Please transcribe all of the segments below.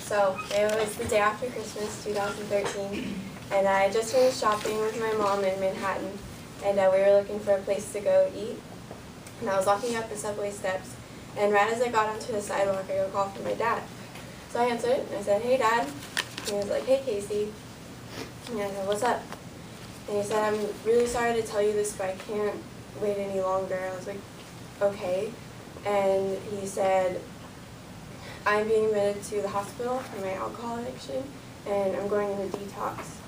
So it was the day after Christmas, 2013, and I just finished shopping with my mom in Manhattan, and we were looking for a place to go eat. And I was walking up the subway steps, and right as I got onto the sidewalk, I got a call from my dad. So I answered it, and I said, "Hey, Dad." And he was like, "Hey, Casey." And I said, "What's up?" And he said, "I'm really sorry to tell you this, but I can't wait any longer." I was like, "Okay." And he said, "I'm being admitted to the hospital for my alcohol addiction, and I'm going into detox."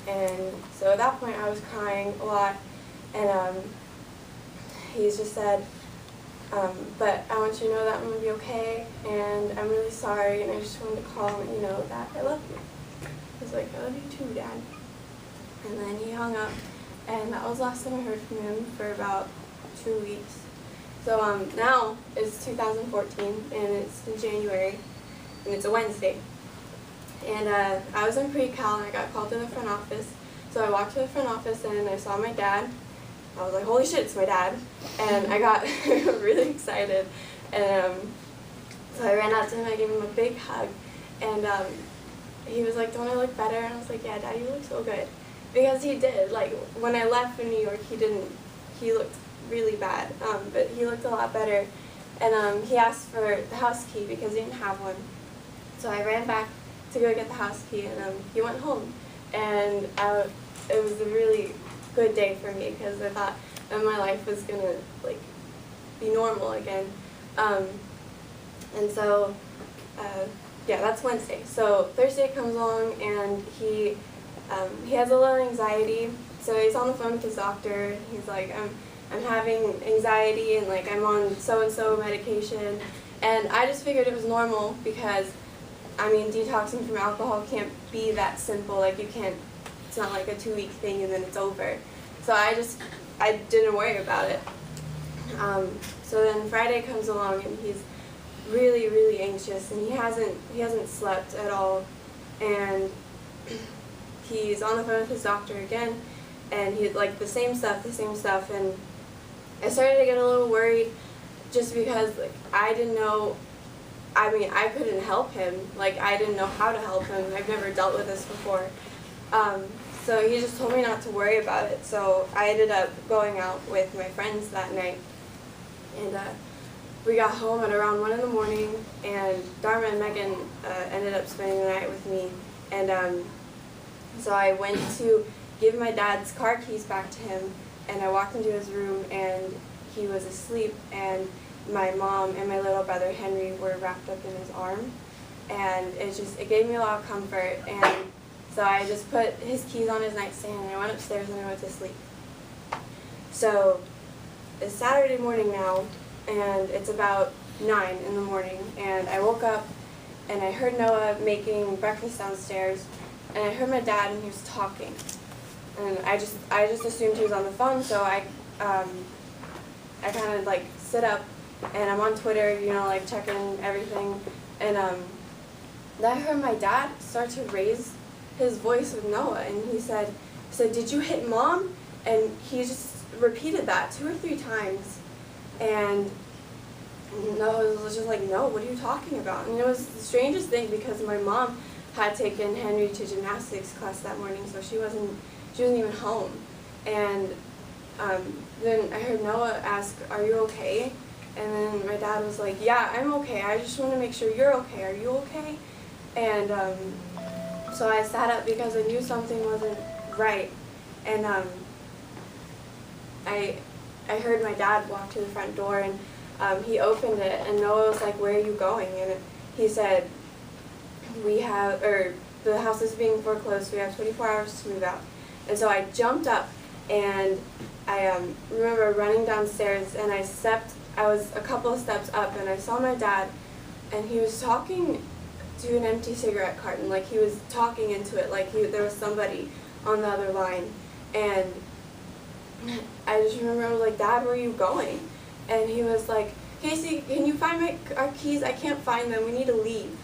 And so at that point, I was crying a lot, and he's just said, "But I want you to know that I'm going to be okay, and I'm really sorry, and I just wanted to call and let you know that I love you." I was like, "I love you too, Dad." And then he hung up, and that was the last time I heard from him for about 2 weeks. So now it's 2014, and it's in January, and it's a Wednesday. And I was in pre-cal, and I got called to the front office. So I walked to the front office, and I saw my dad. I was like, "Holy shit, it's my dad." And I got really excited. And so I ran out to him, I gave him a big hug, and he was like, "Don't I look better?" And I was like, "Yeah, Dad, you look so good." Because he did. Like, when I left for New York, he looked really bad, but he looked a lot better. And he asked for the house key because he didn't have one. So I ran back to go get the house key, and he went home. And it was a really good day for me because I thought that my life was going to, like, be normal again. And so, yeah, that's Wednesday. So Thursday comes along, and he has a little anxiety. So he's on the phone with his doctor. He's like, I'm having anxiety, and like I'm on so-and-so medication. And I just figured it was normal because, I mean, detoxing from alcohol can't be that simple. Like, you can't, it's not like a 2-week thing and then it's over. So I didn't worry about it. So then Friday comes along, and he's really, really anxious, and he hasn't slept at all. And he's on the phone with his doctor again, and he like the same stuff, and I started to get a little worried just because, like, I didn't know, I mean, I couldn't help him. Like, I didn't know how to help him. I've never dealt with this before. So he just told me not to worry about it. So I ended up going out with my friends that night, and we got home at around 1 in the morning, and Dharma and Megan ended up spending the night with me. And so I went to give my dad's car keys back to him, and I walked into his room, and he was asleep, and my mom and my little brother Henry were wrapped up in his arm, and it gave me a lot of comfort. And so I just put his keys on his nightstand, and I went upstairs and I went to sleep. So it's Saturday morning now, and it's about 9 in the morning, and I woke up, and I heard Noah making breakfast downstairs, and I heard my dad, and he was talking. And I just assumed he was on the phone, so I kind of like sit up, and I'm on Twitter, you know, like checking everything, and then I heard my dad start to raise his voice with Noah, and he said, "Did you hit Mom?" And he just repeated that 2 or 3 times, and Noah was just like, "No, what are you talking about?" And it was the strangest thing because my mom had taken Henry to gymnastics class that morning, so she wasn't even home. And then I heard Noah ask, "Are you okay?" And then my dad was like, "Yeah, I'm okay. I just want to make sure you're okay. Are you okay?" And so I sat up because I knew something wasn't right. And I heard my dad walk to the front door, and he opened it, and Noah was like, "Where are you going?" And he said, the house is being foreclosed, so we have 24 hours to move out. And so I jumped up, and I remember running downstairs, and I was a couple of steps up, and I saw my dad, and he was talking to an empty cigarette carton, like he was talking into it, like there was somebody on the other line. And I just remember I was like, "Dad, where are you going?" And he was like, "Casey, can you find our keys? I can't find them. We need to leave."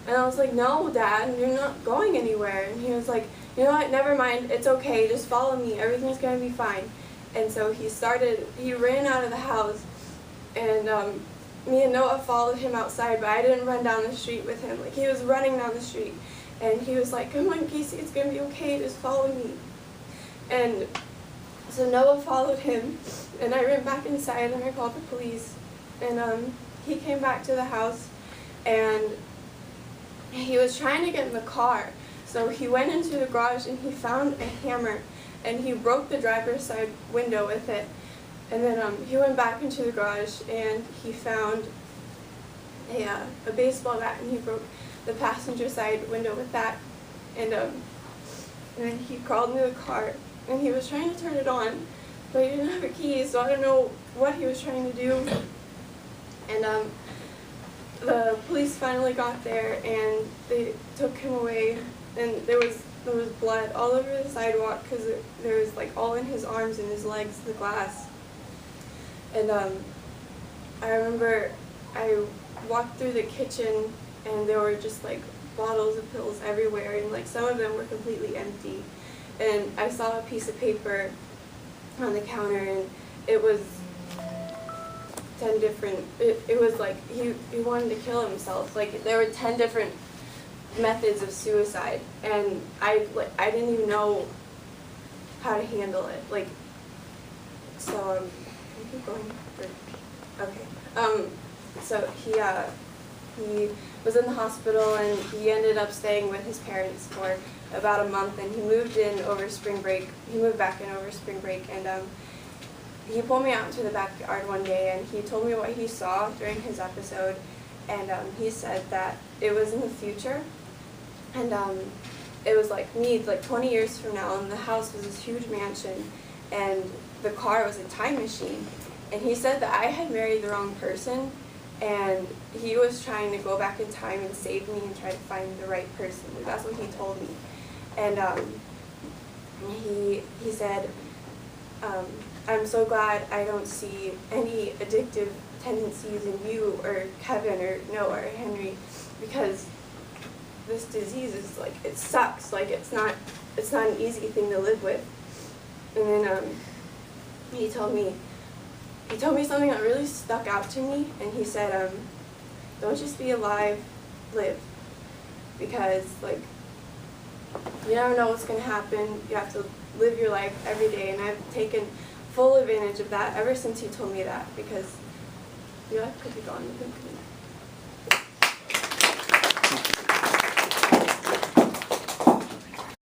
And I was like, "No, Dad, you're not going anywhere." And he was like, "You know what, never mind, it's okay, just follow me, everything's going to be fine." And so he ran out of the house, and me and Noah followed him outside, but I didn't run down the street with him. Like, he was running down the street, and he was like, "Come on, Casey, it's gonna be okay, just follow me." And so Noah followed him, and I ran back inside, and I called the police, and he came back to the house, and he was trying to get in the car. So he went into the garage, and he found a hammer, and he broke the driver's side window with it. And then he went back into the garage, and he found a baseball bat, and he broke the passenger side window with that. And then he crawled into the car, and he was trying to turn it on, but he didn't have a key, so I don't know what he was trying to do. And the police finally got there, and they took him away, and there was blood all over the sidewalk because there was like all in his arms and his legs, the glass. And I remember I walked through the kitchen, and there were just like bottles of pills everywhere, and like some of them were completely empty. And I saw a piece of paper on the counter, and it was 10 different, it was like he wanted to kill himself. Like, there were 10 different methods of suicide, and I didn't even know how to handle it. Like, so I keep going. Okay. So he was in the hospital, and he ended up staying with his parents for about a month, and he moved in over spring break. He moved back in over spring break, and he pulled me out into the backyard one day, and he told me what he saw during his episode, and he said that it was in the future, and it was like me, like 20 years from now, and the house was this huge mansion, and the car was a time machine. And he said that I had married the wrong person, and he was trying to go back in time and save me and try to find the right person. That's what he told me. And he said, "I'm so glad I don't see any addictive tendencies in you or Kevin or Noah or Henry, because this disease is like, it sucks. Like, it's not an easy thing to live with." And then he told me something that really stuck out to me, and he said, "Don't just be alive, live, because like you never know what's going to happen. You have to live your life every day." And I've taken full advantage of that ever since he told me that, because your life could be gone.